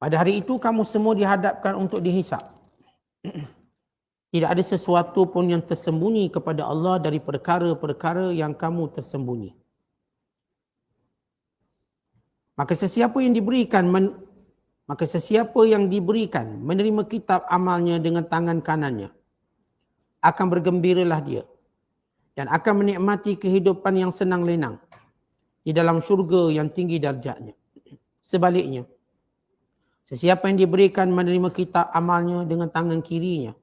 Pada hari itu kamu semua dihadapkan untuk dihisap. Tidak ada sesuatu pun yang tersembunyi kepada Allah dari perkara-perkara yang kamu tersembunyi. Maka sesiapa yang diberikan menerima kitab amalnya dengan tangan kanannya, akan bergembiralah dia dan akan menikmati kehidupan yang senang lenang di dalam syurga yang tinggi darjatnya. Sebaliknya, sesiapa yang diberikan menerima kitab amalnya dengan tangan kirinya,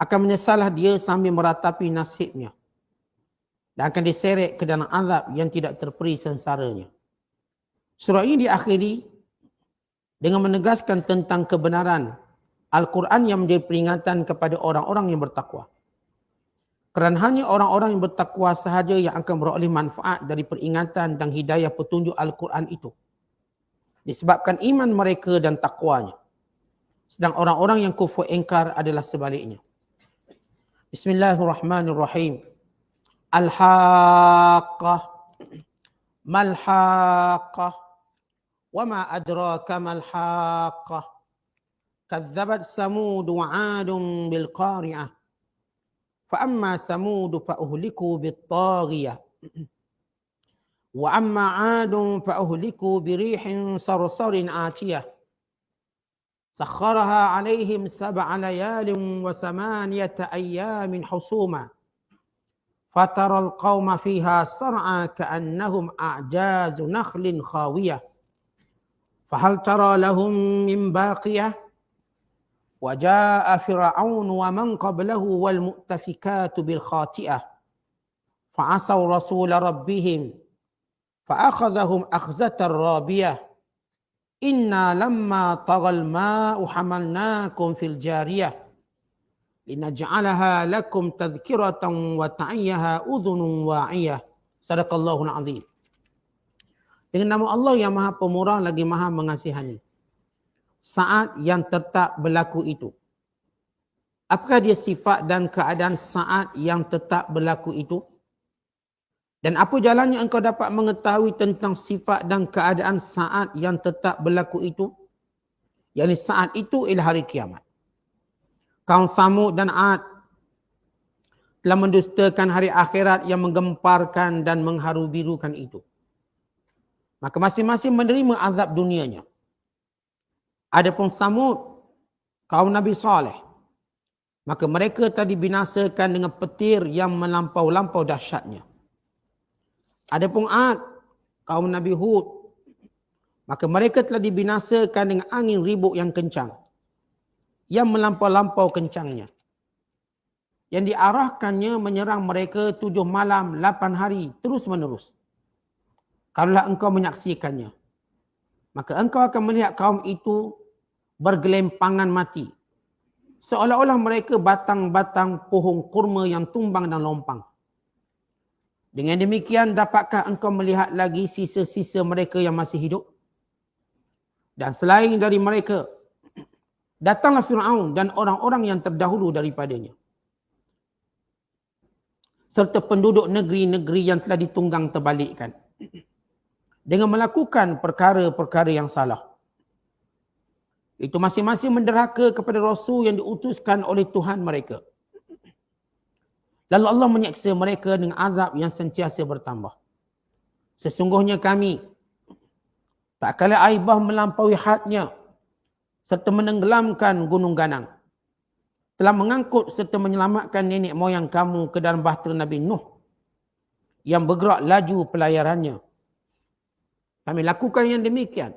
akan menyesallah dia sambil meratapi nasibnya dan akan diseret ke dalam azab yang tidak terperi sengsaranya. Surah ini diakhiri dengan menegaskan tentang kebenaran Al-Quran yang menjadi peringatan kepada orang-orang yang bertakwa. Kerana hanya orang-orang yang bertakwa sahaja yang akan beroleh manfaat dari peringatan dan hidayah petunjuk Al-Quran itu. Disebabkan iman mereka dan takwanya. Sedang orang-orang yang kufur ingkar adalah sebaliknya. Bismillahirrahmanirrahim. Al-Haqqah. Mal-Haqqah. Wa ma adraka mal-Haqqah. Kadzabat Samud wa 'Adun bil qari'ah. فأما ثمود فأهلكوا بالطاغية وأما عاد فأهلكوا بريح صرصر آتية سخرها عليهم 7 ليال و8 أيام حسوما فترى القوم فيها صرعى كأنهم أعجاز نخل خاوية فهل ترى لهم من باقية وجاء فرعون ومن قبله والمؤتفكات بالخاطئة فعصوا رسول ربهم فأخذهم أخذة رابية إنا لما طغى الماء حملناكم في الجارية لنجعلها لكم تذكرة وتعيها أذن واعية صدق الله العظيم. Dengan nama Allah yang Maha Pemurah lagi Maha Mengasihani. Saat yang tetap berlaku itu. Apakah dia sifat dan keadaan saat yang tetap berlaku itu? Dan apa jalannya engkau dapat mengetahui tentang sifat dan keadaan saat yang tetap berlaku itu? Yakni saat itu ialah hari kiamat. Kaum Samud dan Ad telah mendustakan hari akhirat yang menggemparkan dan mengharu-birukan itu. Maka masing-masing menerima azab dunianya. Adapun Samud, kaum Nabi Saleh, maka mereka telah dibinasakan dengan petir yang melampau-lampau dahsyatnya. Adapun Ad, kaum Nabi Hud, maka mereka telah dibinasakan dengan angin ribut yang kencang, yang melampau-lampau kencangnya, yang diarahkannya menyerang mereka 7 malam 8 hari terus menerus. Kalaulah engkau menyaksikannya, maka engkau akan melihat kaum itu bergelempangan mati, seolah-olah mereka batang-batang pohon kurma yang tumbang dan lompang. Dengan demikian, dapatkah engkau melihat lagi sisa-sisa mereka yang masih hidup? Dan selain dari mereka, datanglah Fir'aun dan orang-orang yang terdahulu daripadanya, serta penduduk negeri-negeri yang telah ditunggang terbalikkan, dengan melakukan perkara-perkara yang salah. Itu masing-masing menderhaka kepada Rasul yang diutuskan oleh Tuhan mereka. Lalu Allah menyeksa mereka dengan azab yang sentiasa bertambah. Sesungguhnya kami, tak kala aibah melampaui hadnya, serta menenggelamkan gunung ganang, telah mengangkut serta menyelamatkan nenek moyang kamu ke dalam bahtera Nabi Nuh, yang bergerak laju pelayarannya. Kami lakukan yang demikian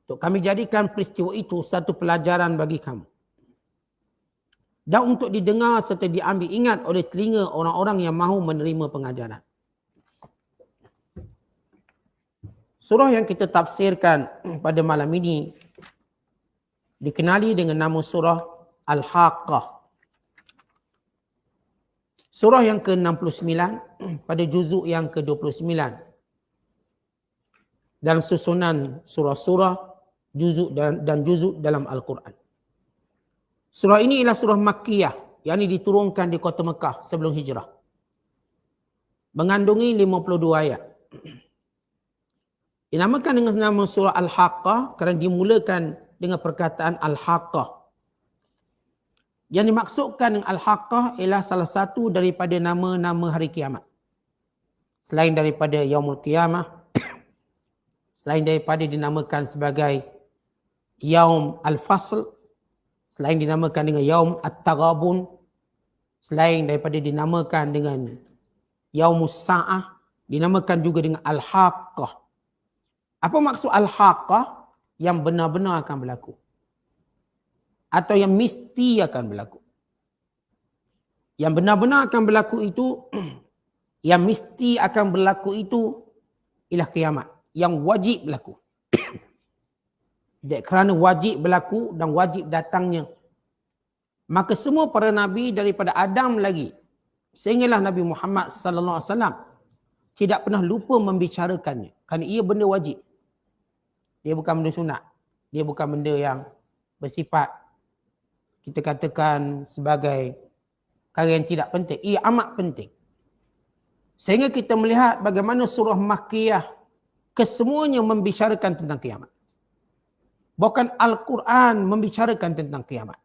untuk kami jadikan peristiwa itu satu pelajaran bagi kamu, dan untuk didengar serta diambil ingat oleh telinga orang-orang yang mahu menerima pengajaran. Surah yang kita tafsirkan pada malam ini dikenali dengan nama surah Al-Haqqah. Surah yang ke-69 pada juzuk yang ke-29 dalam susunan surah-surah juzuk dan juzuk dalam Al-Quran. Surah ini ialah surah Makkiyah, yang diturunkan di kota Mekah sebelum hijrah. Mengandungi 52 ayat. Dinamakan dengan nama surah Al-Haqqah kerana dimulakan dengan perkataan Al-Haqqah. Yang dimaksudkan dengan Al-Haqqah ialah salah satu daripada nama-nama hari kiamat. Selain daripada Yaumul Qiyamah, selain daripada dinamakan sebagai Yaum Al-Fasl, selain dinamakan dengan Yaum At-Taghabun, selain daripada dinamakan dengan Yaumus Sa'ah, dinamakan juga dengan Al-Haqqah. Apa maksud Al-Haqqah? Yang benar-benar akan berlaku. Atau yang mesti akan berlaku. Yang benar-benar akan berlaku itu, yang mesti akan berlaku itu ialah kiamat. Yang wajib berlaku. Jadi kerana wajib berlaku dan wajib datangnya, maka semua para nabi daripada Adam lagi sehinggalah Nabi Muhammad sallallahu alaihi wasallam tidak pernah lupa membicarakannya kerana ia benda wajib. Dia bukan benda sunat. Dia bukan benda yang bersifat kita katakan sebagai perkara yang tidak penting. Ia amat penting. Sehingga kita melihat bagaimana surah Makkiyah kesemuanya membicarakan tentang kiamat. Bahkan Al-Quran membicarakan tentang kiamat.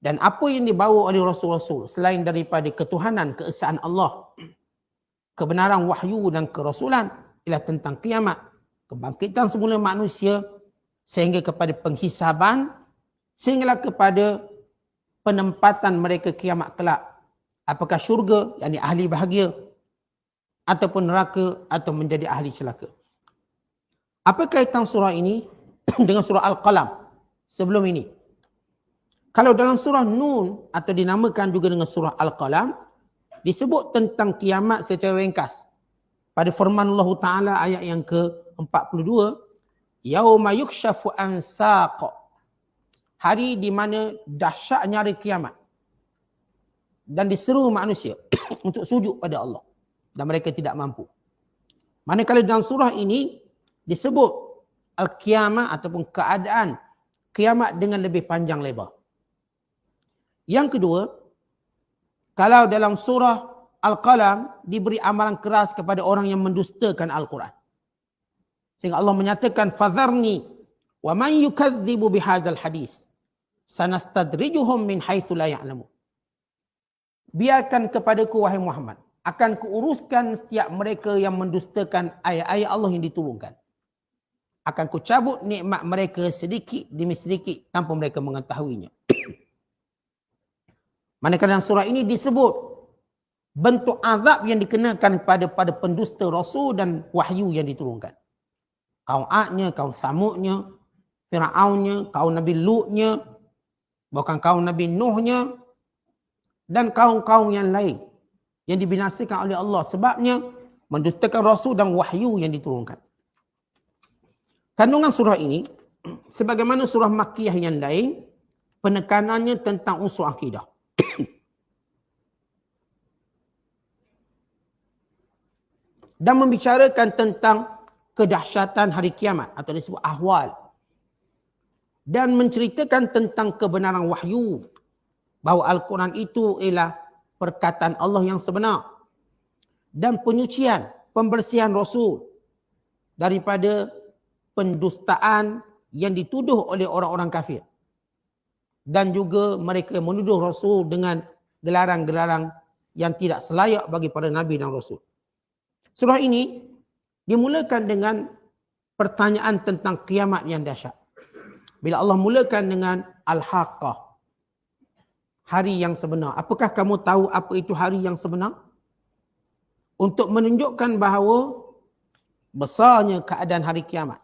Dan apa yang dibawa oleh Rasul-Rasul selain daripada ketuhanan, keesaan Allah, kebenaran wahyu dan kerasulan ialah tentang kiamat, kebangkitan semula manusia sehingga kepada penghisaban, sehinggalah kepada penempatan mereka kiamat kelak. Apakah syurga, yakni ahli bahagia, ataupun neraka, atau menjadi ahli celaka. Apa kaitan surah ini dengan surah Al-Qalam sebelum ini? Kalau dalam surah Nun atau dinamakan juga dengan surah Al-Qalam, disebut tentang kiamat secara ringkas. Pada firman Allah Ta'ala ayat yang ke-42, Yauma yukshafu an saq. Hari di mana dahsyatnya hari kiamat. Dan diseru manusia untuk sujud pada Allah. Dan mereka tidak mampu. Manakala dalam surah ini disebut Al-Qiyamah ataupun keadaan kiamat dengan lebih panjang lebar. Yang kedua, kalau dalam surah Al-Qalam diberi amaran keras kepada orang yang mendustakan Al-Quran. Sehingga Allah menyatakan, Fadharni wa man yukadzibu bihadzal hadis sanastadrijuhum min haitsu la ya'lamun. Biarkan kepadaku wahai Muhammad, akan kuuruskan setiap mereka yang mendustakan ayat-ayat Allah yang diturunkan. Akan kucabut nikmat mereka sedikit demi sedikit tanpa mereka mengetahuinya. Manakala dalam surah ini disebut bentuk azab yang dikenakan pada pendusta Rasul dan wahyu yang diturunkan. Kaum Adnya, kaum Samudnya, Fir'aunnya, kaum Nabi Lutnya, bahkan kaum Nabi Nuhnya, dan kaum-kaum yang lain yang dibinasakan oleh Allah sebabnya mendustakan Rasul dan wahyu yang diturunkan. Kandungan surah ini, sebagaimana surah Makkiyah yang lain, penekanannya tentang unsur akidah. Dan membicarakan tentang kedahsyatan hari kiamat atau disebut ahwal. Dan menceritakan tentang kebenaran wahyu. Bahawa Al-Quran itu ialah perkataan Allah yang sebenar. Dan penyucian, pembersihan Rasul daripada pendustaan yang dituduh oleh orang-orang kafir. Dan juga mereka menuduh Rasul dengan gelaran-gelaran yang tidak selayak bagi para Nabi dan Rasul. Surah ini dimulakan dengan pertanyaan tentang kiamat yang dahsyat. Bila Allah mulakan dengan Al-Haqqah, hari yang sebenar. Apakah kamu tahu apa itu hari yang sebenar? Untuk menunjukkan bahawa besarnya keadaan hari kiamat,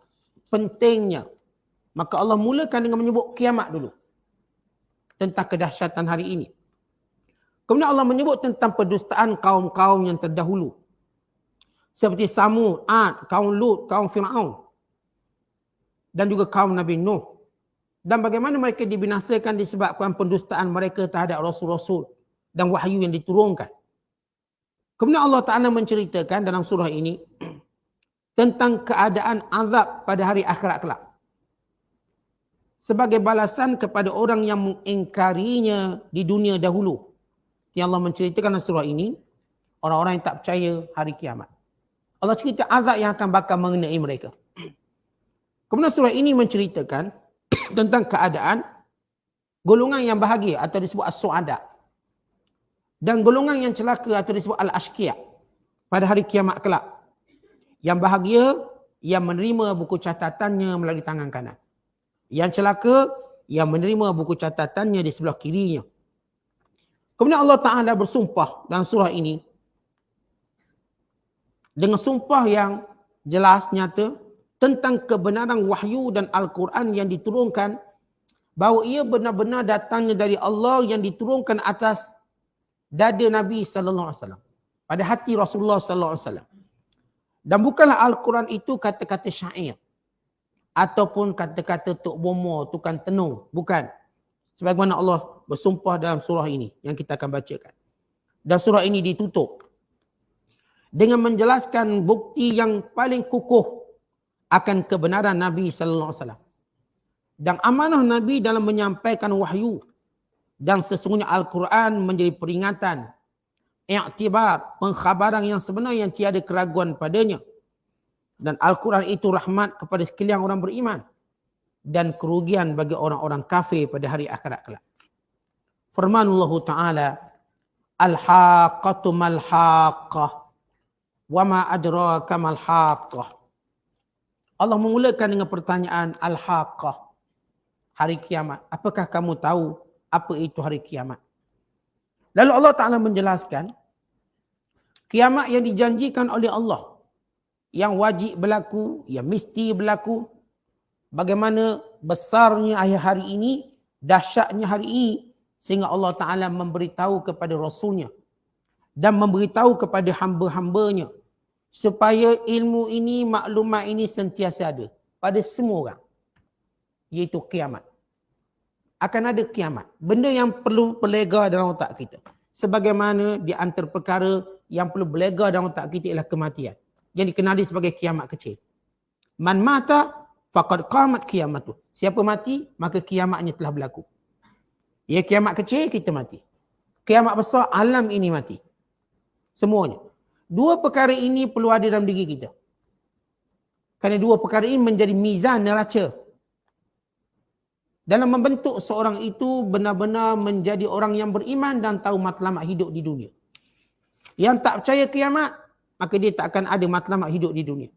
pentingnya, maka Allah mulakan dengan menyebut kiamat dulu. Tentang kedahsyatan hari ini. Kemudian Allah menyebut tentang pendustaan kaum-kaum yang terdahulu. Seperti Samud, Ad, kaum Lut, kaum Fir'aun. Dan juga kaum Nabi Nuh. Dan bagaimana mereka dibinasakan disebabkan pendustaan mereka terhadap Rasul-Rasul dan wahyu yang diturunkan. Kemudian Allah Ta'ala menceritakan dalam surah ini tentang keadaan azab pada hari akhirat kelak. Sebagai balasan kepada orang yang mengingkarinya di dunia dahulu. Yang Allah menceritakan dalam surah ini, orang-orang yang tak percaya hari kiamat. Allah cerita azab yang akan bakal mengenai mereka. Kemudian surah ini menceritakan tentang keadaan golongan yang bahagia atau disebut as-su'ada dan golongan yang celaka atau disebut al-ashqiya pada hari kiamat kelak. Yang bahagia yang menerima buku catatannya melalui tangan kanan. Yang celaka yang menerima buku catatannya di sebelah kirinya. Kemudian Allah Ta'ala bersumpah dalam surah ini dengan sumpah yang jelas, nyata tentang kebenaran wahyu dan Al-Quran yang diturunkan, bahawa ia benar-benar datangnya dari Allah yang diturunkan atas dada Nabi sallallahu alaihi wasallam, pada hati Rasulullah sallallahu alaihi wasallam. Dan bukanlah Al-Quran itu kata-kata syair ataupun kata-kata tok bomo, tukang tenung, bukan. Sebagaimana Allah bersumpah dalam surah ini yang kita akan bacakan. Dan surah ini ditutup dengan menjelaskan bukti yang paling kukuh akan kebenaran Nabi sallallahu alaihi wasallam dan amanah Nabi dalam menyampaikan wahyu. Dan sesungguhnya Al-Quran menjadi peringatan, i'tibar, pengkhabaran yang sebenar yang tiada keraguan padanya. Dan Al-Quran itu rahmat kepada sekalian orang beriman dan kerugian bagi orang-orang kafir pada hari akhirat kelak. Firman Allah Ta'ala, Al-Haqqatu mal-Haqqah wa ma adraka mal-Haqqah. Allah memulakan dengan pertanyaan Al-Haqqah, hari kiamat. Apakah kamu tahu apa itu hari kiamat? Lalu Allah Ta'ala menjelaskan kiamat yang dijanjikan oleh Allah, yang wajib berlaku, yang mesti berlaku. Bagaimana besarnya hari ini, dahsyatnya hari ini, sehingga Allah Ta'ala memberitahu kepada Rasulnya dan memberitahu kepada hamba-hambanya supaya ilmu ini, maklumat ini sentiasa ada pada semua orang, iaitu kiamat. Akan ada kiamat. Benda yang perlu berlega dalam otak kita. Sebagaimana di antara perkara yang perlu berlega dalam otak kita ialah kematian, yang dikenali sebagai kiamat kecil. Man mata faqad qamat kiamatu. Siapa mati, maka kiamatnya telah berlaku. Ya, kiamat kecil kita mati. Kiamat besar alam ini mati. Semuanya. Dua perkara ini perlu ada dalam diri kita. Kerana dua perkara ini menjadi mizan neraca dalam membentuk seorang itu benar-benar menjadi orang yang beriman dan tahu matlamat hidup di dunia. Yang tak percaya kiamat, maka dia tak akan ada matlamat hidup di dunia.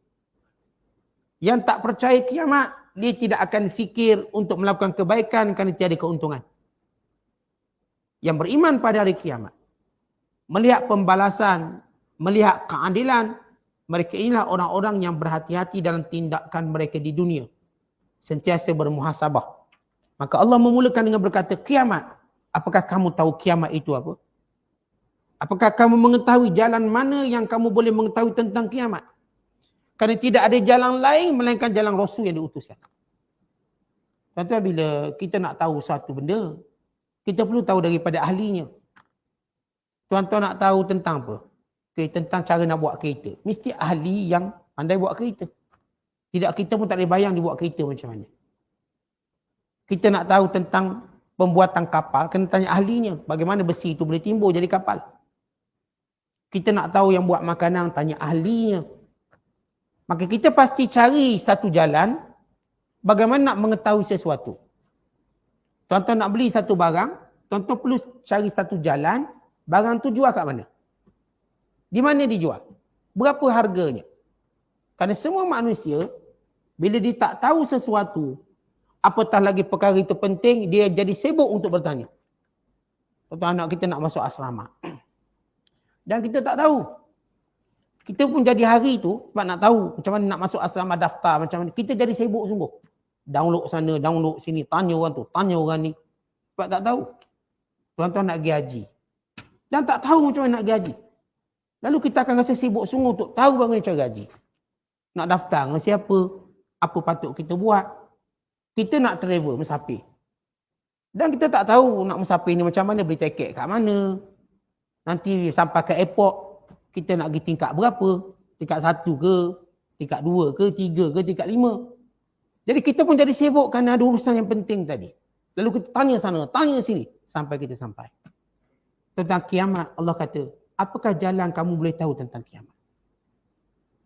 Yang tak percaya kiamat, dia tidak akan fikir untuk melakukan kebaikan kerana tiada keuntungan. Yang beriman pada hari kiamat, melihat pembalasan, melihat keadilan, mereka inilah orang-orang yang berhati-hati dalam tindakan mereka di dunia. Sentiasa bermuhasabah. Maka Allah memulakan dengan berkata, kiamat. Apakah kamu tahu kiamat itu apa? Apakah kamu mengetahui jalan mana yang kamu boleh mengetahui tentang kiamat? Kerana tidak ada jalan lain melainkan jalan Rasul yang diutuskan. Contoh bila kita nak tahu satu benda, kita perlu tahu daripada ahlinya. Tuan-tuan nak tahu tentang apa? Okay, tentang cara nak buat kereta. Mesti ahli yang pandai buat kereta. Tidak, kita pun tak boleh bayang dia buat kereta macam mana. Kita nak tahu tentang pembuatan kapal, kena tanya ahlinya. Bagaimana besi itu boleh timbul jadi kapal. Kita nak tahu yang buat makanan, tanya ahlinya. Maka kita pasti cari satu jalan bagaimana nak mengetahui sesuatu. Tuan-tuan nak beli satu barang, tuan-tuan perlu cari satu jalan, barang tu jual kat mana? Di mana dijual? Berapa harganya? Kerana semua manusia, bila dia tak tahu sesuatu, apatah lagi perkara itu penting, dia jadi sibuk untuk bertanya. Contoh anak kita nak masuk asrama. Dan kita tak tahu. Kita pun jadi hari tu, sebab nak tahu macam mana nak masuk asrama, daftar macam mana. Kita jadi sibuk sungguh. Download sana, download sini, tanya orang tu, tanya orang ni. Sebab tak tahu. Tuan-tuan nak pergi haji. Dan tak tahu macam mana nak pergi haji. Lalu kita akan rasa sibuk sungguh untuk tahu bagaimana cara haji. Nak daftar dengan siapa, apa patut kita buat. Kita nak travel, musafir. Dan kita tak tahu nak musafir ni macam mana, beli tiket kat mana. Nanti sampai ke airport, kita nak pergi tingkat berapa. Tingkat 1 ke, tingkat 2 ke, 3 ke, tingkat 5. Jadi kita pun jadi sibuk kerana ada urusan yang penting tadi. Lalu kita tanya sana, tanya sini. Sampai kita sampai. Tentang kiamat, Allah kata, apakah jalan kamu boleh tahu tentang kiamat?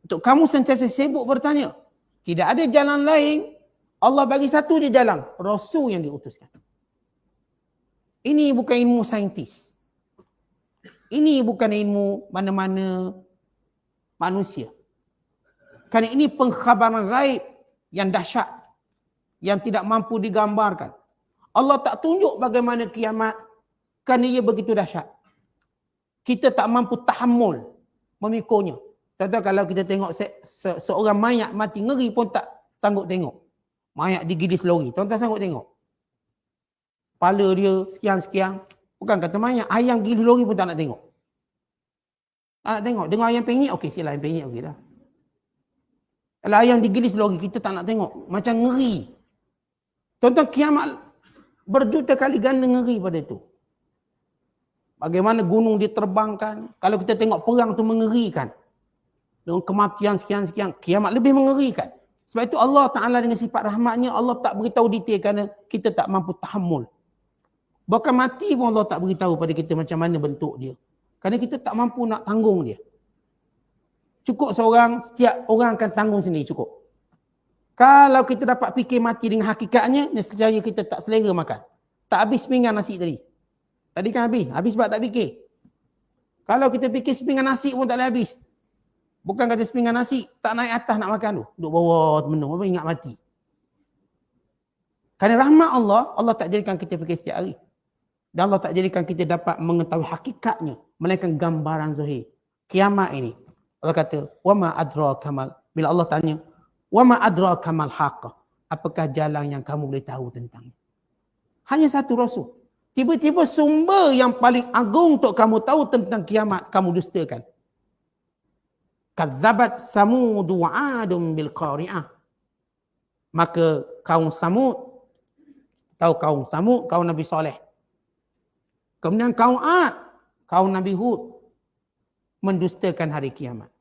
Untuk kamu sentiasa sibuk bertanya. Tidak ada jalan lain. Allah bagi satu je jalan. Rasul yang diutuskan. Ini bukan ilmu saintis. Ini bukan ilmu mana-mana manusia. Kerana ini pengkhabaran gaib yang dahsyat. Yang tidak mampu digambarkan. Allah tak tunjuk bagaimana kiamat. Kerana ia begitu dahsyat. Kita tak mampu tahammul memikulnya. Contoh kalau kita tengok seorang mayat mati, ngeri pun tak sanggup tengok. Mayat digilis lori, tuan-tuan sanggup tengok. Kepala dia sekian-sekian. Bukan kata mayat, ayam gilis lori pun tak nak tengok. Tak nak tengok. Dengar ayam penyik, okey sila ayam penyik, okey dah. Kalau ayam digilis lori, kita tak nak tengok. Macam ngeri. Tuan-tuan, kiamat berjuta kali ganda ngeri pada itu. Bagaimana gunung diterbangkan. Kalau kita tengok perang tu mengerikan. Dengan kematian sekian-sekian. Kiamat lebih mengerikan. Sebab itu Allah Ta'ala dengan sifat rahmatnya, Allah tak beritahu detail kerana kita tak mampu tahammul. Bahkan mati pun Allah tak beritahu pada kita macam mana bentuk dia. Kerana kita tak mampu nak tanggung dia. Cukup setiap orang akan tanggung sendiri, cukup. Kalau kita dapat fikir mati dengan hakikatnya, nescaya kita tak selera makan. Tak habis pinggan nasi tadi. Tadi kan habis sebab tak fikir. Kalau kita fikir sepinggan nasi pun tak boleh habis. Bukan kata sepinggan nasi, tak naik atas nak makan tu. Duduk bawah termenung, apa ingat mati. Kerana rahmat Allah, Allah tak jadikan kita fikir setiap hari. Dan Allah tak jadikan kita dapat mengetahui hakikatnya. Melainkan gambaran zahir. Kiamat ini. Allah kata, وَمَا أَدْرَاكَ مَا. Bila Allah tanya, وَمَا أَدْرَاكَ مَا الْحَاقَّةُ. Apakah jalan yang kamu boleh tahu tentang? Hanya satu Rasul. Tiba-tiba sumber yang paling agung untuk kamu tahu tentang kiamat, kamu dustakan. Kadzabat Samud wa 'Adun bil qari'ah. Maka kaum Samud, tahu kaum Samud, kaum Nabi Saleh. Kemudian kaum 'Ad, kaum Nabi Hud mendustakan hari kiamat.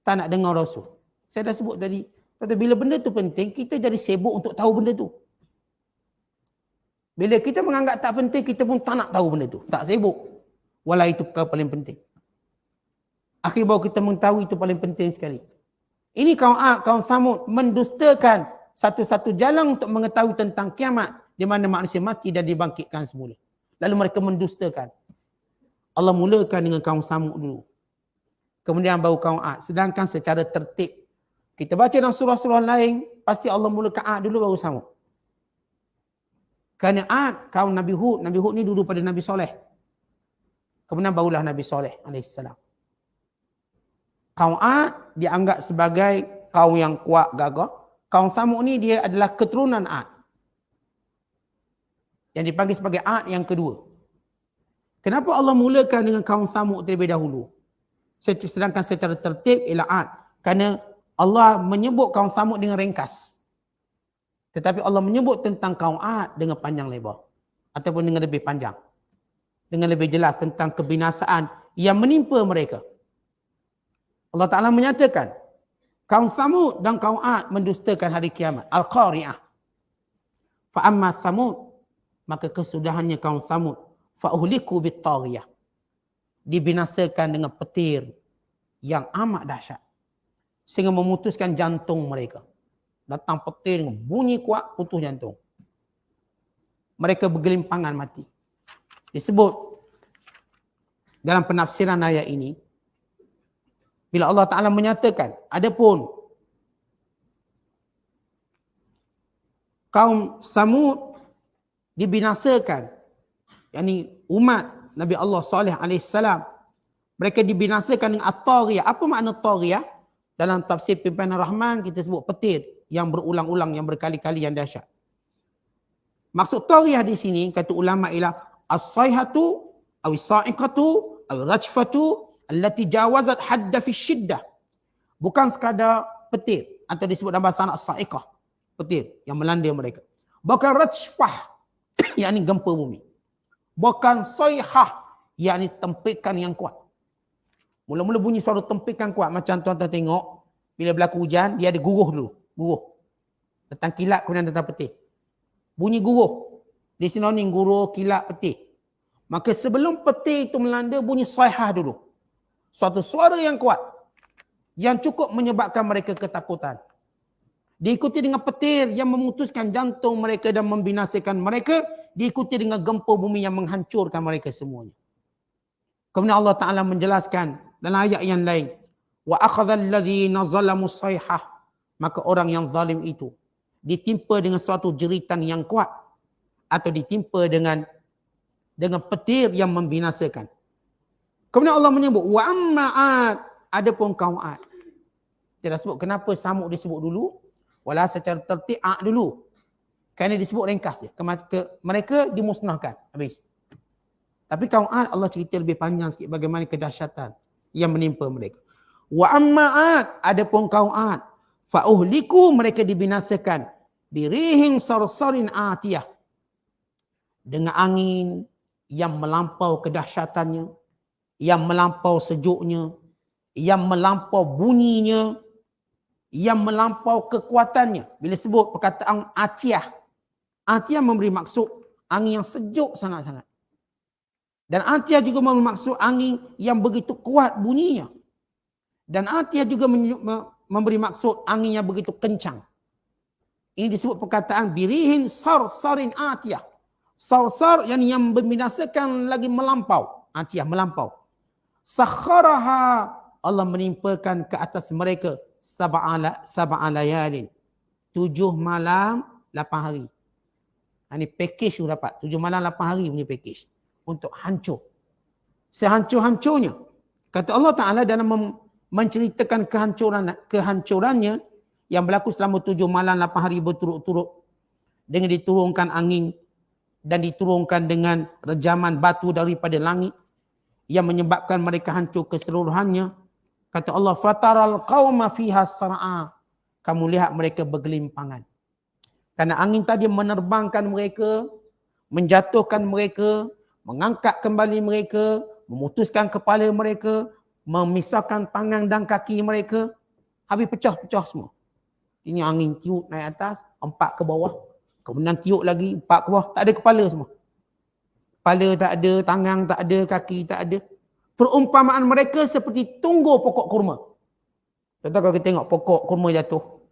Tak nak dengar Rasul. Saya dah sebut tadi, bila benda tu penting, kita jadi sibuk untuk tahu benda tu. Bila kita menganggap tak penting, kita pun tak nak tahu benda tu. Tak sibuk. Walau itu perkara paling penting. Akhir baru kita mengetahui itu paling penting sekali. Ini kaum 'Ad, kaum Samud mendustakan satu-satu jalan untuk mengetahui tentang kiamat di mana manusia mati dan dibangkitkan semula. Lalu mereka mendustakan. Allah mulakan dengan kaum Samud dulu. Kemudian baru kaum 'Ad. Sedangkan secara tertib. Kita baca dalam surah-surah lain, pasti Allah mulakan 'Ad dulu baru Samud. Kerana 'Ad, kaum Nabi Hud ni dulu pada Nabi Saleh. Kemudian barulah Nabi Saleh alaihissalam. Kaum 'Ad dianggap sebagai kaum yang kuat gagah. Kaum Samud ni dia adalah keturunan 'Ad. Yang dipanggil sebagai 'Ad yang kedua. Kenapa Allah mulakan dengan kaum Samud terlebih dahulu? Sedangkan secara tertib ialah 'Ad. Kerana Allah menyebut kaum Samud dengan ringkas. Tetapi Allah menyebut tentang kaum 'Ad dengan panjang lebar. Ataupun dengan lebih panjang. Dengan lebih jelas tentang kebinasaan yang menimpa mereka. Allah Ta'ala menyatakan, kaum Samud dan kaum 'Ad mendustakan hari kiamat. Al-Qari'ah. Fa'amma Samud, maka kesudahannya kaum Samud. Fa'uhliku bit-taghiyah. Dibinasakan dengan petir yang amat dahsyat. Sehingga memutuskan jantung mereka. Datang petir dengan bunyi kuat, putus jantung. Mereka bergelimpangan mati. Disebut dalam penafsiran ayat ini, bila Allah Ta'ala menyatakan, adapun kaum Samud dibinasakan, yakni umat Nabi Allah Saleh alaihissalam, mereka dibinasakan dengan at-taghiyah. Apa makna taghiyah? Dalam tafsir Pimpinan Rahman kita sebut petir yang berulang-ulang, yang berkali-kali, yang dahsyat. Maksud taghiyah di sini kata ulama ialah as-sayhatu aw as-sa'iqatu aw rajfatu allati jawazat hadda fi syiddah. Bukan sekadar petir atau disebut dalam bahasa as-sa'iqah, petir yang melanda mereka. Bukan rajfah yakni gempa bumi. Bukan sayhah yakni tempikan yang kuat. Mula-mula bunyi suara tempikan kuat macam tuan-tuan tengok bila berlaku hujan dia ada guruh dulu, guruh. Datang kilat kemudian datang petir. Bunyi guruh. Di sini guruh, kilat, petir. Maka sebelum petir itu melanda bunyi sayhah dulu. Suatu suara yang kuat yang cukup menyebabkan mereka ketakutan. Diikuti dengan petir yang memutuskan jantung mereka dan membinasakan mereka. Diikuti dengan gempa bumi yang menghancurkan mereka semuanya. Kemudian Allah Ta'ala menjelaskan dalam ayat yang lain. Wa akhadha alladhina zalamu sayhah. Maka orang yang zalim itu ditimpa dengan suatu jeritan yang kuat. Atau ditimpa dengan petir yang membinasakan. Kemudian Allah menyebut. Wa amma'ad. Adapun kaum Ad. Dia dah sebut kenapa Samud disebut dulu. Walah secara tertib Ad dulu. Kerana disebut ringkas je. Mereka dimusnahkan. Habis. Tapi kaum Ad Allah cerita lebih panjang sikit bagaimana kedahsyatan yang menimpa mereka. Wa amma Ad, adapun kaum Ad, fa uhliku, mereka dibinasakan birihin sarsarin atiyah. Dengan angin yang melampau kedahsyatannya, yang melampau sejuknya, yang melampau bunyinya, yang melampau kekuatannya. Bila sebut perkataan atiyah, atiyah memberi maksud angin yang sejuk sangat-sangat. Dan atiyah juga memberi maksud angin yang begitu kuat bunyinya. Dan atiyah juga memberi maksud angin yang begitu kencang. Ini disebut perkataan birihin sarsarin atiyah. Sarsar yang membinasakan lagi melampau. Atiyah melampau. Sakharaha, Allah menimpakan ke atas mereka sab'a layalin. 7 malam 8 hari. Ini package tu dapat. 7 malam 8 hari punya package. Untuk hancur. Sehancur-hancurnya. Kata Allah Ta'ala dalam menceritakan kehancurannya yang berlaku selama 7 malam 8 hari berturut-turut. Dengan diturunkan angin dan diturunkan dengan rejaman batu daripada langit. Yang menyebabkan mereka hancur keseluruhannya. Kata Allah, fataral qauma fiha sar'a. Kamu lihat mereka bergelimpangan. Karena angin tadi menerbangkan mereka, menjatuhkan mereka, mengangkat kembali mereka, memutuskan kepala mereka, memisahkan tangan dan kaki mereka, habis pecah-pecah semua. Ini angin tiup naik atas, 4 ke bawah, kemudian tiup lagi 4 ke bawah, tak ada kepala semua. Kepala tak ada, tangan tak ada, kaki tak ada. Perumpamaan mereka seperti tunggu pokok kurma. Contoh kalau kita tengok pokok kurma jatuh,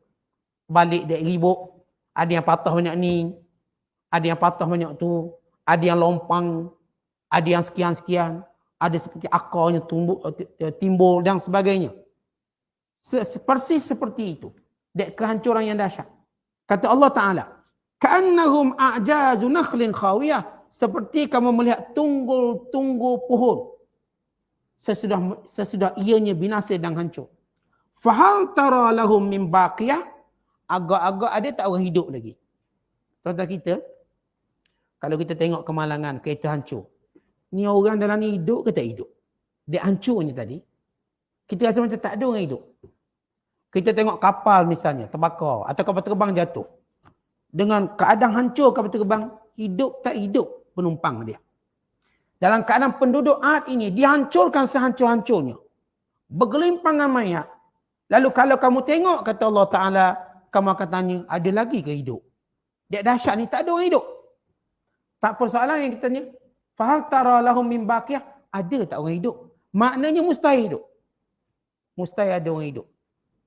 balik dia ribuk, ada yang patah banyak ni, ada yang patah banyak tu, ada yang lompang, ada yang sekian-sekian, ada seperti akarnya timbul dan sebagainya. Persis seperti itu. Dek kehancuran yang dahsyat. Kata Allah Ta'ala, ka'annahum a'jazu nakhlin khawiyah, seperti kamu melihat tunggul-tunggul pohon sesudah ianya binasa dan hancur. Fahal tara lahum min baqiyah, agak-agak ada tak orang hidup lagi. Tuan-tuan kita, kalau kita tengok kemalangan, kereta hancur. Ni orang dalam ni hidup ke tak hidup? Dia hancurnya tadi. Kita rasa macam tak ada orang hidup. Kita tengok kapal misalnya, terbakar. Atau kapal terbang jatuh. Dengan keadaan hancur kapal terbang, hidup tak hidup penumpang dia. Dalam keadaan penduduk Ad ini, dihancurkan sehancur-hancurnya. Bergelimpangan mayat. Lalu kalau kamu tengok, kata Allah Ta'ala, kamu akan tanya, ada lagi ke hidup? Dia dahsyat ni, tak ada orang hidup. Tak persoalan yang kita tanya, fahal tara lahum min baqiyah, ada tak orang hidup? Maknanya mustahil hidup. Mustahil ada orang hidup.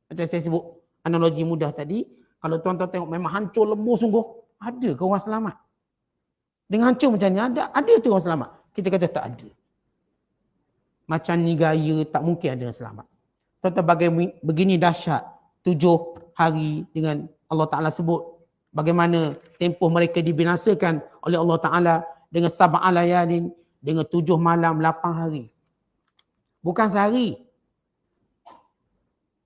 Macam saya sebut analogi mudah tadi, kalau tuan-tuan tengok memang hancur lebur sungguh, ada ke orang selamat? Dengan hancur macam ni, ada tu orang selamat? Kita kata tak ada. Macam ni gaya, tak mungkin ada yang selamat. Tuan-tuan begini dahsyat 7 hari dengan Allah Ta'ala sebut bagaimana tempoh mereka dibinasakan oleh Allah Ta'ala dengan sab'a layalin, dengan 7 malam 8 hari. Bukan sehari.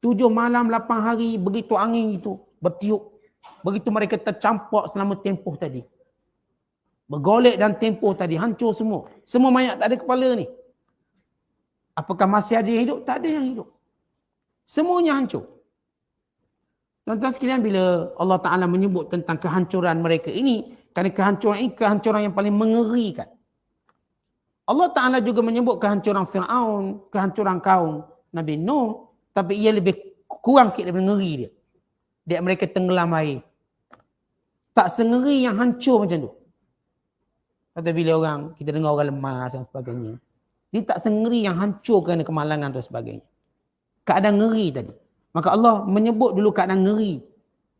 7 malam 8 hari begitu angin itu bertiup. Begitu mereka tercampak selama tempoh tadi. Bergolek dan tempoh tadi, hancur semua. Semua mayat tak ada kepala ni. Apakah masih ada yang hidup? Tak ada yang hidup. Semuanya hancur. Tuan-tuan sekalian, bila Allah Ta'ala menyebut tentang kehancuran mereka ini, kerana kehancuran ini kehancuran yang paling mengerikan. Allah Ta'ala juga menyebut kehancuran Fir'aun, kehancuran kaum Nabi Nuh, tapi ia lebih kurang sikit daripada ngeri dia. Dia mereka tenggelam air. Tak sengeri yang hancur macam tu. Kata bila orang, kita dengar orang lemas dan sebagainya. Dia tak sengeri yang hancur kerana kemalangan dan sebagainya. keadaan ngeri tadi. Maka Allah menyebut dulu keadaan ngeri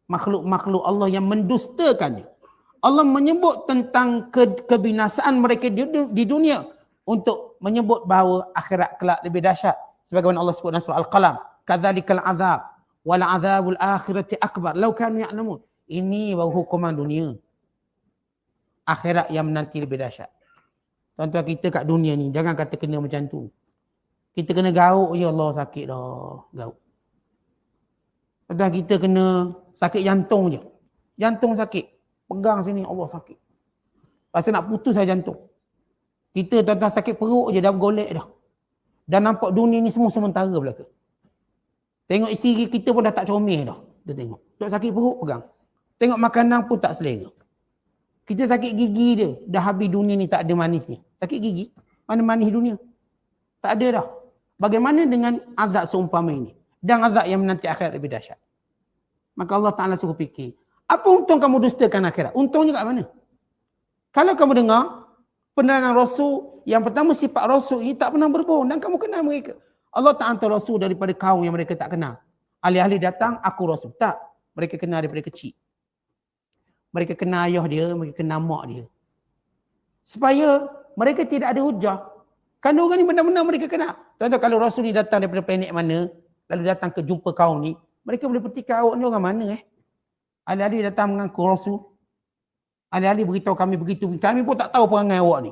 makhluk-makhluk Allah yang mendustakannya. Allah menyebut tentang kebinasaan mereka di dunia untuk menyebut bahawa akhirat kelak lebih dahsyat. Sebagaimana Allah sebut dalam surah Al-Qalam, kadzalikal azab wal azabul akhirati akbar law kanu ya'lamun. Ini baru hukuman dunia. Akhirat yang menanti lebih dahsyat. Tuan-tuan, kita kat dunia ni jangan kata kena macam tu. Kita kena gauk, ya Allah sakit dah, gauk. Tuan-tuan, kita kena sakit jantung je. Jantung sakit. Pegang sini, Allah sakit. Rasa nak putus lah jantung. Kita tuan-tuan sakit perut je dah bergolek dah. Dan nampak dunia ni semua sementara belaka. Tengok isteri kita pun dah tak comel dah. Dia tengok. Duk sakit perut pegang. Tengok makanan pun tak selera. Kita sakit gigi dia. Dah habis dunia ni tak ada manisnya. Sakit gigi. Mana manis dunia? Tak ada dah. Bagaimana dengan azab seumpama ini? Dan azab yang menanti akhirat lebih dahsyat. Maka Allah Ta'ala suruh fikir. Apa untung kamu dustakan akhirat? Untungnya kat mana? Kalau kamu dengar penerangan Rasul, yang pertama sifat Rasul ini tak pernah berbohong dan kamu kenal mereka. Allah tak hantar Rasul daripada kaum yang mereka tak kenal. Ahli-ahli datang, aku Rasul. Tak. Mereka kenal daripada kecil. Mereka kenal ayah dia, mereka kenal mak dia. Supaya mereka tidak ada hujah. Kan orang ni benar-benar mereka kenal. Tuan-tuan, kalau Rasul ni datang daripada planet mana, lalu datang ke jumpa kaum ni, mereka boleh petikan awak ni orang mana Ahli-ahli datang mengaku Rasul. Ahli-ahli beritahu kami begitu. Kami pun tak tahu perangai awak ni.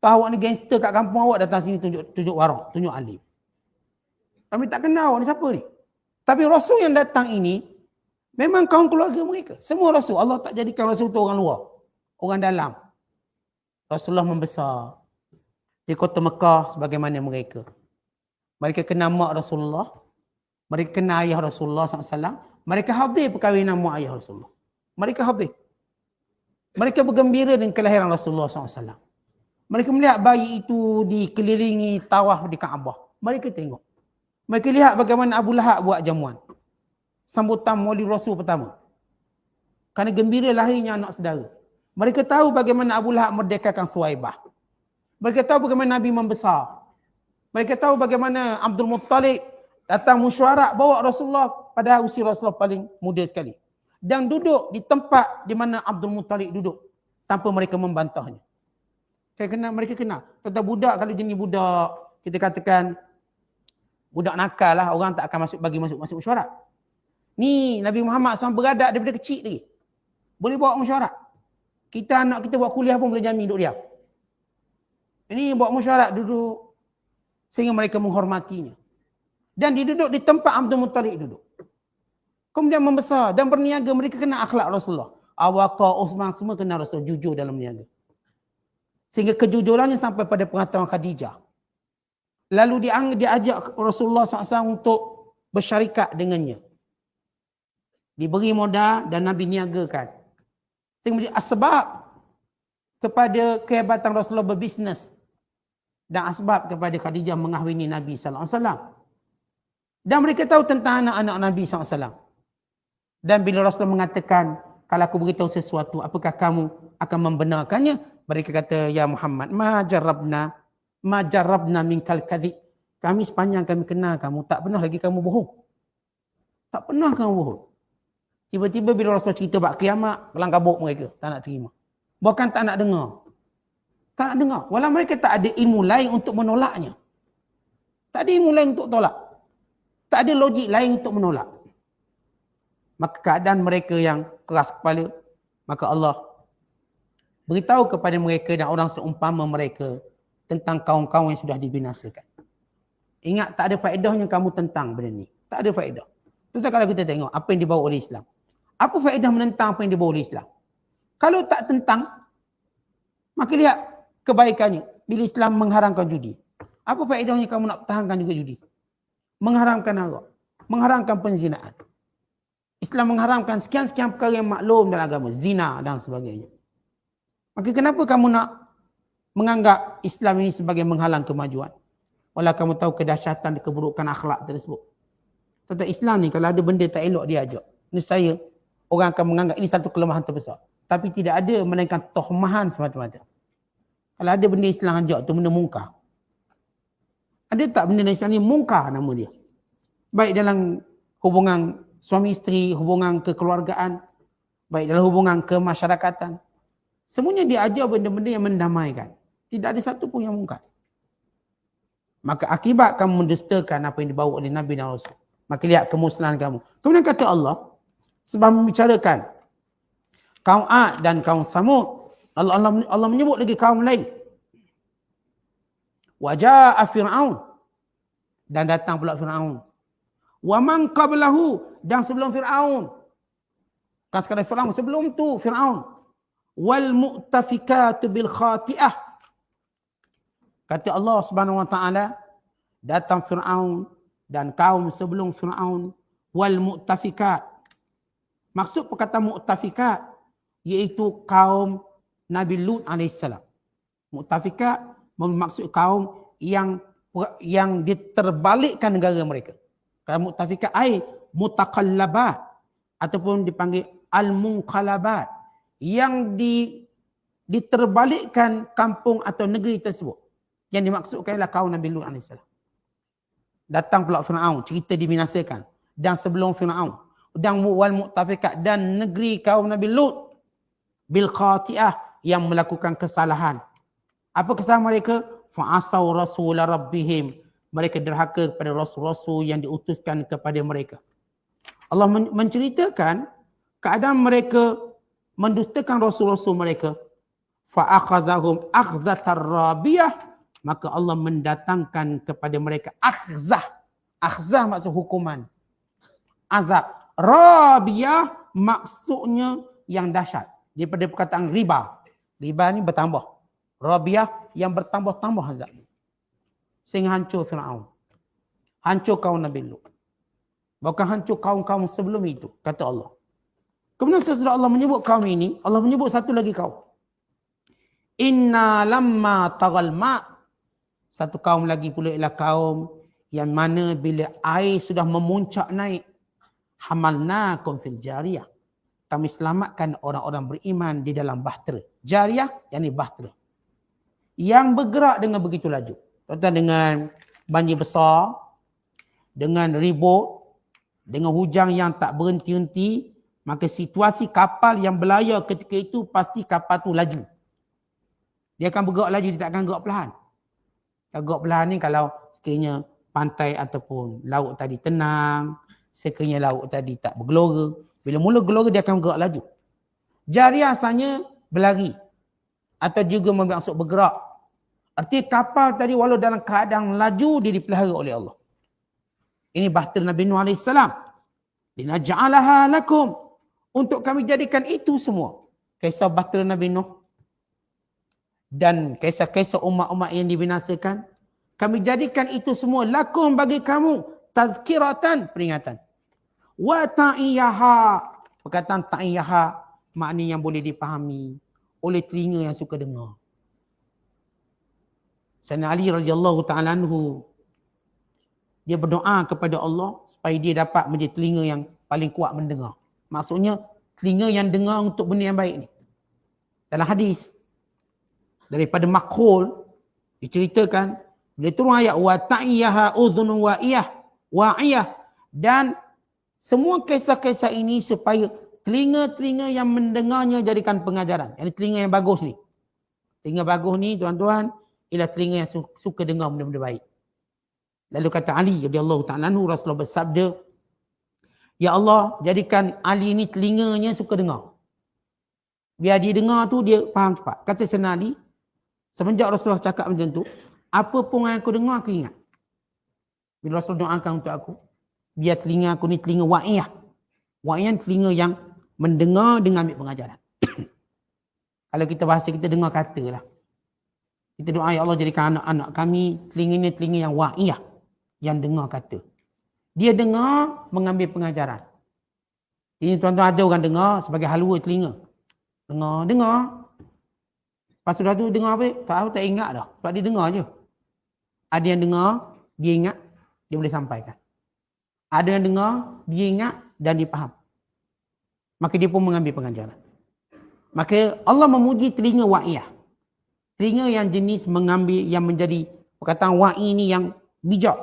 Tahu awak ni gangster kat kampung awak, datang sini tunjuk warak, tunjuk alim. Kami tak kenal awak ni siapa ni. Tapi Rasul yang datang ini, memang kaum keluarga mereka. Semua Rasul. Allah tak jadikan Rasul tu orang luar. Orang dalam. Rasulullah membesar di kota Mekah sebagaimana mereka. Mereka kenal mak Rasulullah. Mereka kenal ayah Rasulullah SAW. Mereka hadir perkahwinan mak ayah Rasulullah. Mereka hadir. Mereka bergembira dengan kelahiran Rasulullah SAW. Mereka melihat bayi itu dikelilingi tawaf di Kaabah. Mereka tengok. Mereka lihat bagaimana Abu Lahab buat jamuan. Sambutan Maulid Rasul pertama. Kerana gembira lahirnya anak saudara. Mereka tahu bagaimana Abu Lahab merdekakan Suhaibah. Mereka tahu bagaimana Nabi membesar. Mereka tahu bagaimana Abdul Muttalib datang mesyuarat bawa Rasulullah pada usia Rasulullah paling muda sekali. Dan duduk di tempat di mana Abdul Muttalib duduk tanpa mereka membantahnya. Mereka kenal. Tentang budak, kalau jenis budak, kita katakan budak nakal lah, orang tak akan bagi masuk mesyuarat. Ni Nabi Muhammad SAW beradak daripada kecil lagi. Boleh bawa mesyuarat. Kita anak kita buat kuliah pun boleh jamin duduk diam. Ini buat mesyuarat duduk sehingga mereka menghormatinya. Dan diduduk di tempat Abdul Muttalib duduk. Kemudian membesar dan berniaga, mereka kenal akhlak Rasulullah. Abu Bakar, Uthman semua kenal Rasul, jujur dalam berniaga. Sehingga kejujurannya sampai pada pengetahuan Khadijah. Lalu diajak Rasulullah SAW untuk bersyarikat dengannya. Diberi modal dan Nabi niagakan. Sehingga menjadi asbab kepada kehebatan Rasulullah berbisnes. Dan asbab kepada Khadijah mengahwini Nabi SAW. Dan mereka tahu tentang anak-anak Nabi SAW. Dan bila Rasulullah mengatakan, kalau aku beritahu sesuatu, apakah kamu akan membenarkannya? Mereka kata, ya Muhammad, ma jarrabna minkal kadhib. Kami sepanjang kami kenal kamu, tak pernah lagi kamu bohong. Tak pernah kamu bohong. Tiba-tiba bila Rasulullah cerita bab kiamat, kelang kabut mereka, tak nak terima. Bahkan tak nak dengar. Tak nak dengar. Walau mereka tak ada ilmu lain untuk menolaknya. Tak ada ilmu lain untuk tolak. Tak ada logik lain untuk menolak. Maka keadaan mereka yang keras kepala, maka Allah beritahu kepada mereka dan orang seumpama mereka tentang kaum-kaum yang sudah dibinasakan. Ingat, tak ada faedahnya kamu tentang benda ni. Tak ada faedah. Tentu kalau kita tengok apa yang dibawa oleh Islam. Apa faedah menentang apa yang dibawa oleh Islam? Kalau tak tentang, maka lihat kebaikannya. Bila Islam mengharamkan judi. Apa faedahnya kamu nak pertahankan juga judi? Mengharamkan arak. Mengharamkan penzinaan. Islam mengharamkan sekian-sekian perkara yang maklum dalam agama. Zina dan sebagainya. Maka kenapa kamu nak menganggap Islam ini sebagai menghalang kemajuan? Walau kamu tahu kedahsyatan dan keburukan akhlak tersebut. Tentang Islam ni, kalau ada benda tak elok dia ajak. Nescaya orang akan menganggap ini satu kelemahan terbesar. Tapi tidak ada melainkan tohmahan semata-mata. Kalau ada benda Islam ajak tu benda mungkar. Ada tak benda Islam ni mungkar nama dia? Baik dalam hubungan suami isteri, hubungan kekeluargaan, baik dalam hubungan kemasyarakatan. Semuanya dia ajar benda-benda yang mendamaikan. Tidak ada satu pun yang mungkar. Maka akibat kamu mendustakan apa yang dibawa oleh Nabi dan Rasul. Maka lihat kemusnahan kamu. Kemudian kata Allah, sebab membicarakan kaum Ad dan kaum Thamud, Allah menyebut lagi kaum lain. Wa jaa Fir'aun, dan datang pula Fir'aun. Wa man qablahu, dan sebelum Fir'aun. Kan sekadar Fir'aun, sebelum tu Fir'aun. Wal mu'tafikatu bil khati'ah. Kata Allah Subhanahu wa taala, datang Fir'aun dan kaum sebelum Fir'aun, wal mu'tafikat. Maksud perkataan mu'tafikat iaitu kaum Nabi Lut alaihissalam. Mu'tafikat bermaksud kaum yang diterbalikkan negara mereka. Kalau mu'tafikat ai mutaqallabat ataupun dipanggil al-munqalabat, yang diterbalikkan kampung atau negeri tersebut. Yang dimaksudkan ialah kaum Nabi Lut AS. Datang pula Fir'aun, cerita dibinasakan. Dan sebelum Fir'aun. Dan wal mu'tafikat, dan negeri kaum Nabi Lut. Bil khati'ah, yang melakukan kesalahan. Apa kesalahan mereka? Fa'asaw rasula rabbihim. Mereka derhaka kepada rasul-rasul yang diutuskan kepada mereka. Allah menceritakan keadaan mereka mendustakan rasul-rasul mereka. Fa'akhazahum akhzatar rabiyah. Maka Allah mendatangkan kepada mereka akhzah. Akhzah maksud hukuman. Azab. Rabiyah maksudnya yang dahsyat. Daripada perkataan riba. Riba ni bertambah. Rabiyah yang bertambah-tambah azab. Sehingga hancur Fir'aun. Hancur kaum Nabi Lut. Bahkan hancur kaum-kaum sebelum itu. Kata Allah. Kemudian sesudah Allah menyebut kaum ini, Allah menyebut satu lagi kaum. Inna lamma tagal ma'. Satu kaum lagi pula ialah kaum yang mana bila air sudah memuncak naik, hamalnakum fil jariyah. Kami selamatkan orang-orang beriman di dalam bahtera. Jariyah, yakni bahtera. Yang bergerak dengan begitu laju. Contoh dengan banjir besar, dengan ribut, dengan hujan yang tak berhenti-henti, maka situasi kapal yang berlayar ketika itu pasti kapal tu laju. Dia akan bergerak laju, dia tak akan gerak perlahan. Gerak perlahan ni kalau sekiranya pantai ataupun laut tadi tenang, sekiranya laut tadi tak bergelora. Bila mula gelora dia akan bergerak laju. Jariyah asalnya berlari atau juga bermaksud bergerak. Artinya kapal tadi walau dalam keadaan laju dia dipelihara oleh Allah. Ini bahtera Nabi Nuh AS. Linaj'alaha lakum. Untuk kami jadikan itu semua. Kisah bahtera Nabi Nuh. Dan kisah-kisah umat-umat yang dibinasakan. Kami jadikan itu semua lakum bagi kamu. Tazkiratan, peringatan. Wa ta'iyaha. Perkataan ta'iyaha makna yang boleh dipahami oleh telinga yang suka dengar. Sayyidina Ali radhiyallahu ta'ala anhu, dia berdoa kepada Allah supaya dia dapat menjadi telinga yang paling kuat mendengar. Maksudnya telinga yang dengar untuk benda yang baik ni. Dalam hadis daripada Makhul diceritakan bila turun ayat wa ta'iyaha udhun wa'iyah, dan semua kisah-kisah ini supaya telinga-telinga yang mendengarnya jadikan pengajaran. Yang telinga yang bagus ni. Telinga bagus ni tuan-tuan ialah telinga yang suka dengar benda-benda baik. Lalu kata Ali radhiyallahu ta'ala anhu, Rasulullah bersabda, ya Allah, jadikan Ali ni telinganya suka dengar. Biar dia dengar tu dia faham cepat. Kata Sayyidina Ali, semenjak Rasulullah cakap macam tu, apa pun yang aku dengar aku ingat. Bila Rasulullah doakan untuk aku, biar telinga aku ni telinga wa'iyah. Wa'iyah telinga yang mendengar dengan ambil pengajaran. Kalau kita bahasa kita dengar kata lah. Kita doa ya Allah jadikan anak-anak kami telinga ni telinga yang wa'iyah. Yang dengar kata. Dia dengar mengambil pengajaran. Ini tuan-tuan ada orang dengar sebagai halwa telinga. Dengar. Lepas sudah tu dengar apa? Tak tahu, tak ingat dah. Sebab dia dengar je. Ada yang dengar, dia ingat, dia boleh sampaikan. Ada yang dengar, dia ingat dan dia faham. Maka dia pun mengambil pengajaran. Maka Allah memuji telinga wa'iyah. Telinga yang jenis mengambil, yang menjadi perkataan wa'i ni yang bijak.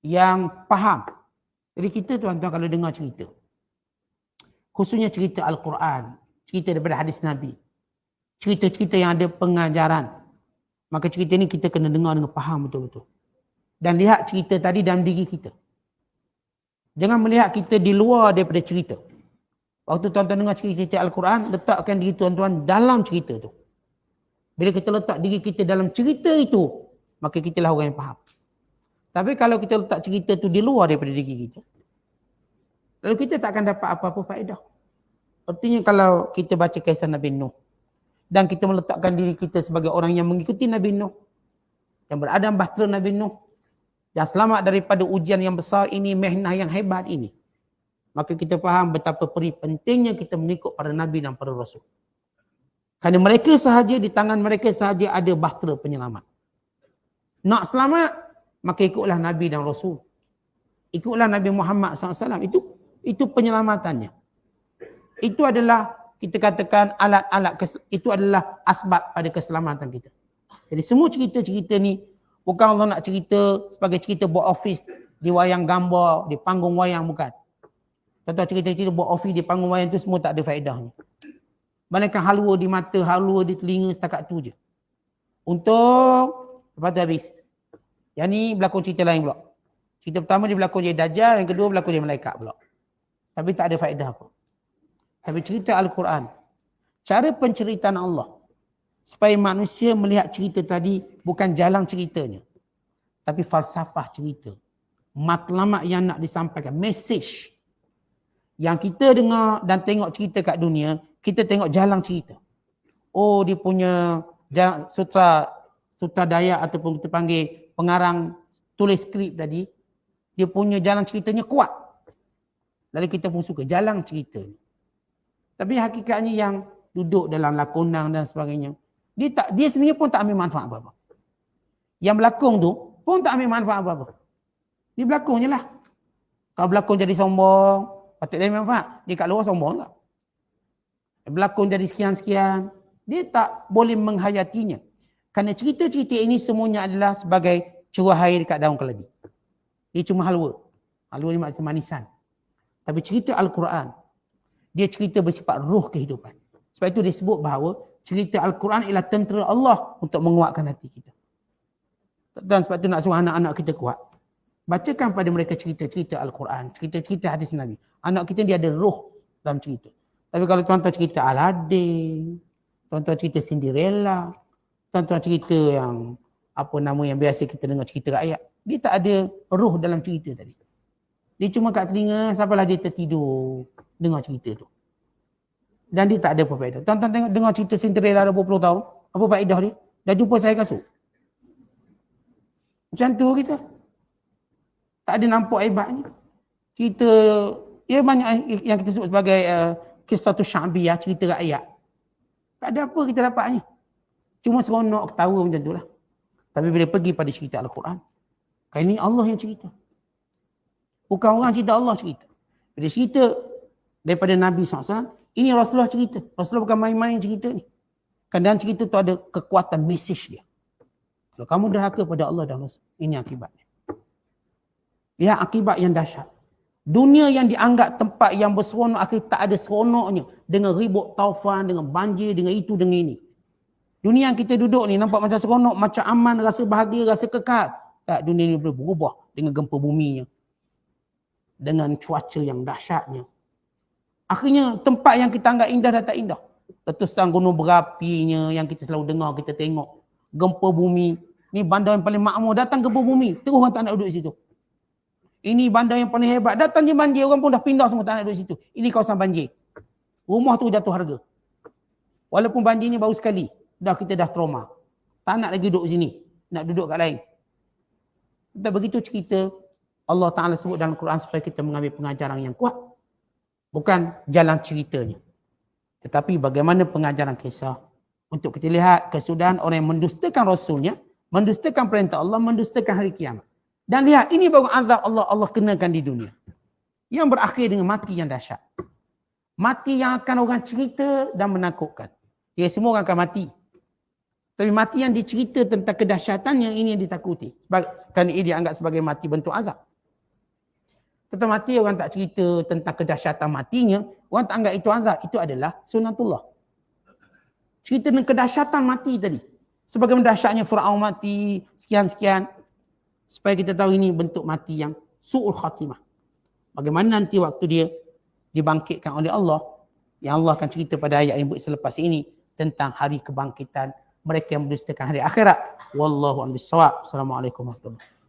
Yang faham. Jadi kita tuan-tuan kalau dengar cerita, khususnya cerita Al-Quran, cerita daripada hadis Nabi, cerita-cerita yang ada pengajaran, maka cerita ni kita kena dengar dengan faham betul-betul. Dan lihat cerita tadi dalam diri kita. Jangan melihat kita di luar daripada cerita. Waktu tuan-tuan dengar cerita Al-Quran, letakkan diri tuan-tuan dalam cerita tu. Bila kita letak diri kita dalam cerita itu, maka kita lah orang yang faham. Tapi kalau kita letak cerita tu di luar daripada diri kita, lalu kita tak akan dapat apa-apa faedah. Artinya kalau kita baca kisah Nabi Nuh, dan kita meletakkan diri kita sebagai orang yang mengikuti Nabi Nuh, yang berada dalam bahtera Nabi Nuh, yang selamat daripada ujian yang besar ini, mihnah yang hebat ini, maka kita faham betapa pentingnya kita mengikut para Nabi dan para Rasul. Kerana mereka sahaja, di tangan mereka sahaja ada bahtera penyelamat. Nak selamat, maka ikutlah Nabi dan Rasul. Ikutlah Nabi Muhammad SAW. Itu penyelamatannya. Itu adalah, kita katakan, alat-alat, itu adalah asbab pada keselamatan kita. Jadi semua cerita-cerita ni, bukan Allah nak cerita sebagai cerita buat office di wayang gambar, di panggung wayang, bukan. Contoh cerita-cerita buat office di panggung wayang tu semua tak ada faedahnya. Malaikat halwa di mata, halwa di telinga, setakat tu je. Untuk, lepas tu habis. Yang ni berlakon cerita lain pula. Cerita pertama dia berlakon jadi Dajjal, yang kedua berlakon jadi malaikat pula. Tapi tak ada faedah apa. Tapi cerita Al-Quran, cara penceritaan Allah, supaya manusia melihat cerita tadi bukan jalan ceritanya, tapi falsafah cerita. Matlamat yang nak disampaikan, message. Yang kita dengar dan tengok cerita kat dunia, kita tengok jalan cerita. Oh, dia punya sutradaya ataupun kita panggil pengarang tulis skrip tadi, dia punya jalan ceritanya kuat. Lalu kita pun suka jalan cerita. Tapi hakikatnya yang duduk dalam lakonan dan sebagainya, dia sendiri pun tak ambil manfaat apa-apa. Yang berlakon tu pun tak ambil manfaat apa-apa. Dia berlakon je lah. Kalau berlakon jadi sombong, patut dia ambil manfaat. Dia kat luar sombong tak? Berlakon jadi sekian-sekian, dia tak boleh menghayatinya. Kerana cerita-cerita ini semuanya adalah sebagai curah air dekat daun keladi. Dia cuma halwa. Halwa ni maksud manisan. Tapi cerita Al-Quran, dia cerita bersifat roh kehidupan. Sebab itu dia sebut bahawa cerita Al-Quran ialah tentera Allah untuk menguatkan hati kita. Dan sebab itu nak suruh anak-anak kita kuat. Bacakan pada mereka cerita-cerita Al-Quran, cerita-cerita hadis Nabi. Anak kita dia ada roh dalam cerita. Tapi kalau tuan-tuan cerita Aladdin, tuan-tuan cerita Cinderella, tuan-tuan cerita yang apa nama yang biasa kita dengar cerita rakyat, dia tak ada roh dalam cerita tadi. Dia cuma kat telinga, sampailah dia tertidur dengar cerita tu. Dan dia tak ada apa faedah. Tuan-tuan tengok dengar cerita Cinderella dah berpuluh tahun, apa faedah dia? Dah jumpa saya kasut. Macam tu kita. Tak ada nampak hebatnya. Kita, ya banyak yang kita sebut sebagai kisah tu sya'biyah, cerita rakyat. Tak ada apa kita dapatnya. Cuma seronok ketawa macam tu lah. Tapi bila pergi pada cerita Al-Quran, kali ini Allah yang cerita. Bukan orang cerita, Allah cerita. Bila cerita daripada Nabi SAW, ini Rasulullah cerita. Rasulullah bukan main-main cerita ni. Kan dalam cerita tu ada kekuatan message dia. Kalau kamu derhaka pada Allah dan Rasul, ini akibatnya. Lihat akibat yang dahsyat. Dunia yang dianggap tempat yang berseronok, akhirnya tak ada seronoknya. Dengan ribut taufan, dengan banjir, dengan itu, dengan ini. Dunia yang kita duduk ni nampak macam seronok, macam aman, rasa bahagia, rasa kekal. Tak, dunia ni boleh berubah dengan gempa buminya. Dengan cuaca yang dahsyatnya. Akhirnya tempat yang kita anggap indah dah tak indah. Letusan gunung berapinya yang kita selalu dengar, kita tengok. Gempa bumi. Ni bandar yang paling makmur, datang gempa bumi. Terus orang tak nak duduk di situ. Ini bandar yang paling hebat. Datang je banjir, orang pun dah pindah semua, tak nak duduk di situ. Ini kawasan banjir. Rumah tu jatuh harga. Walaupun banjirnya baru sekali, kita dah trauma. Tak nak lagi duduk sini. Nak duduk kat lain. Dan begitu cerita Allah Ta'ala sebut dalam Quran supaya kita mengambil pengajaran yang kuat. Bukan jalan ceritanya. Tetapi bagaimana pengajaran kisah. Untuk kita lihat kesudahan orang yang mendustakan Rasulnya, mendustakan perintah Allah, mendustakan hari kiamat. Dan lihat, ini baru azab Allah kenakan di dunia. Yang berakhir dengan mati yang dahsyat. Mati yang akan orang cerita dan menakutkan. Ya, semua orang akan mati. Tapi mati yang dicerita tentang kedahsyatannya, ini yang ditakuti. Kerana ia dianggap sebagai mati bentuk azab. Kita mati, orang tak cerita tentang kedahsyatan matinya. Orang tak anggap itu azab. Itu adalah sunnatullah. Cerita tentang kedahsyatan mati tadi. Sebagaimana dahsyatnya Fir'aun mati, sekian-sekian. Supaya kita tahu ini bentuk mati yang su'ul khatimah. Bagaimana nanti waktu dia dibangkitkan oleh Allah. Yang Allah akan cerita pada ayat yang selepas ini. Tentang hari kebangkitan mereka yang mendustakan hari akhirat. Wallahu a'lam bishawab. Assalamualaikum warahmatullahi wabarakatuh.